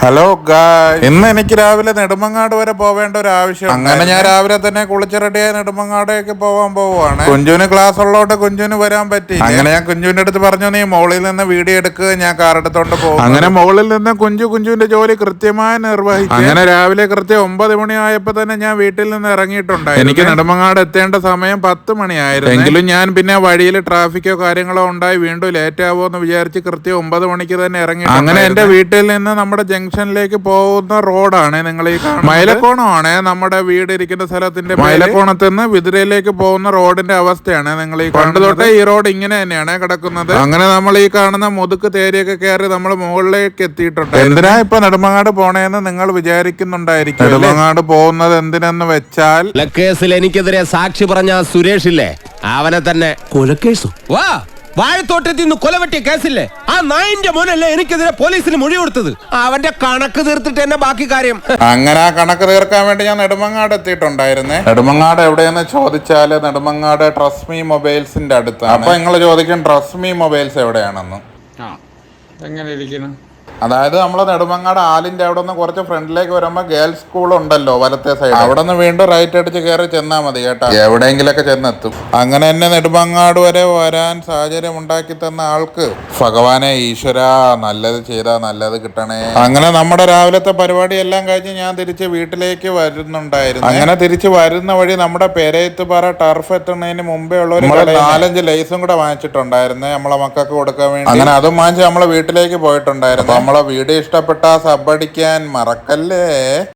Hello ഗായ്, ഇന്ന് എനിക്ക് രാവിലെ നെടുമങ്ങാട് വരെ പോവേണ്ട ഒരു ആവശ്യം. അങ്ങനെ ഞാൻ രാവിലെ തന്നെ കുളിച്ച് റെഡിയായി നെടുമങ്ങാടേക്ക് പോവാൻ പോവാണ്. കുഞ്ചുവിന് ക്ലാസ് ഉള്ളതുകൊണ്ട് കുഞ്ചുവിന് വരാൻ പറ്റി. അങ്ങനെ ഞാൻ കുഞ്ചുവിന്റെ അടുത്ത് പറഞ്ഞു, നീ മോളിൽ നിന്ന് വീഡിയോ എടുക്കുക, ഞാൻ കാർ എടുത്തോണ്ട് പോകും. അങ്ങനെ മോളിൽ നിന്ന് കുഞ്ചുവിന്റെ ജോലി കൃത്യമായി നിർവഹിച്ചു. അങ്ങനെ രാവിലെ കൃത്യം 9 മണിയായപ്പോ തന്നെ ഞാൻ വീട്ടിൽ നിന്ന് ഇറങ്ങിയിട്ടുണ്ടായി. എനിക്ക് നെടുമങ്ങാട് എത്തേണ്ട സമയം 10 മണിയായിരുന്നു. എങ്കിലും ഞാൻ പിന്നെ വഴിയിൽ ട്രാഫിക്കോ കാര്യങ്ങളോ ഉണ്ടായി വീണ്ടും ലേറ്റ് ആവുമോ എന്ന് വിചാരിച്ച് കൃത്യം 9 മണിക്ക് തന്നെ ഇറങ്ങി. അങ്ങനെ എന്റെ വീട്ടിൽ നിന്ന് നമ്മുടെ ജംഗ്ഷനിലേക്ക് പോകുന്ന റോഡാണ് നിങ്ങൾ ഈ മൈലക്കോണമാണ്. നമ്മുടെ വീട് ഇരിക്കുന്ന സ്ഥലത്തിന്റെ മൈലക്കോണത്ത് നിന്ന് വിതുരയിലേക്ക് പോകുന്ന റോഡിന്റെ അവസ്ഥയാണ് നിങ്ങൾ ഈ പണ്ട് തൊട്ടേ ഈ റോഡ് ഇങ്ങനെ തന്നെയാണ് കിടക്കുന്നത്. അങ്ങനെ നമ്മൾ ഈ കാണുന്ന മുതുക്ക് തേരിയൊക്കെ കയറി നമ്മൾ മുകളിലേക്ക് എത്തിയിട്ടുണ്ട്. എന്തിനാ ഇപ്പൊ നെടുമങ്ങാട് പോണേന്ന് നിങ്ങൾ വിചാരിക്കുന്നുണ്ടായിരിക്കും. നെടുമങ്ങാട് പോകുന്നത് എന്തിനെന്ന് വെച്ചാൽ, കേസിൽ എനിക്കെതിരെ സാക്ഷി പറഞ്ഞ സുരേഷ് ഇല്ലേ, അവനെ തന്നെ കൊലക്കേസോ? വാ വാഴത്തോട്ടത്തിൽ നിന്ന് കൊലവെട്ടിയ കേസില്ലേ, ആ നായിന്റെ മോനല്ലേ എനിക്കെതിരെ പോലീസിന് മൊഴി കൊടുത്തത്. അവന്റെ കണക്ക് തീർത്തിട്ട് തന്നെ ബാക്കി കാര്യം. അങ്ങനെ ആ കണക്ക് തീർക്കാൻ വേണ്ടി ഞാൻ നെടുമങ്ങാട് എത്തിയിട്ടുണ്ടായിരുന്നേ. നെടുമങ്ങാട് എവിടെയെന്ന് ചോദിച്ചാല് നെടുമങ്ങാട് ട്രസ്മി മൊബൈൽസിന്റെ അടുത്ത്. അപ്പൊ നിങ്ങൾ ചോദിക്കും ട്രസ്മി മൊബൈൽസ് എവിടെയാണെന്ന്. എങ്ങനെ ഇരിക്കുന്നു? അതായത് നമ്മള് നെടുമങ്ങാട് ആലിന്റെ അവിടെ നിന്ന് കുറച്ച് ഫ്രണ്ടിലേക്ക് വരുമ്പോ ഗേൾസ് സ്കൂൾ ഉണ്ടല്ലോ വലത്തെ സൈഡ്, അവിടെ നിന്ന് വീണ്ടും റൈറ്റ് അടിച്ച് കയറി ചെന്നാ മതി കേട്ടാ. എവിടെയെങ്കിലൊക്കെ ചെന്നെത്തും. അങ്ങനെ എന്നെ നെടുമങ്ങാട് വരെ വരാൻ സാഹചര്യം ഉണ്ടാക്കി തന്ന ആൾക്ക് ഭഗവാനെ ഈശ്വര, നല്ലത് ചെയ്താ നല്ലത് കിട്ടണേ. അങ്ങനെ നമ്മുടെ രാവിലത്തെ പരിപാടി എല്ലാം കഴിഞ്ഞ് ഞാൻ തിരിച്ച് വീട്ടിലേക്ക് വരുന്നുണ്ടായിരുന്നു. അങ്ങനെ തിരിച്ച് വരുന്ന വഴി നമ്മുടെ പെരയത്തുപാറ ടർഫ് എത്തുന്നതിന് മുമ്പേ ഉള്ള ഒരു 4-5 ലൈസും കൂടെ വാങ്ങിച്ചിട്ടുണ്ടായിരുന്നു നമ്മളെ മക്കൾക്ക് കൊടുക്കാൻ വേണ്ടി. അങ്ങനെ അതും വാങ്ങിച്ച് നമ്മളെ വീട്ടിലേക്ക് പോയിട്ടുണ്ടായിരുന്നു. നമ്മളെ വീഡിയോ ഇഷ്ടപ്പെട്ട സബ് അടിക്കാൻ മറക്കല്ലേ.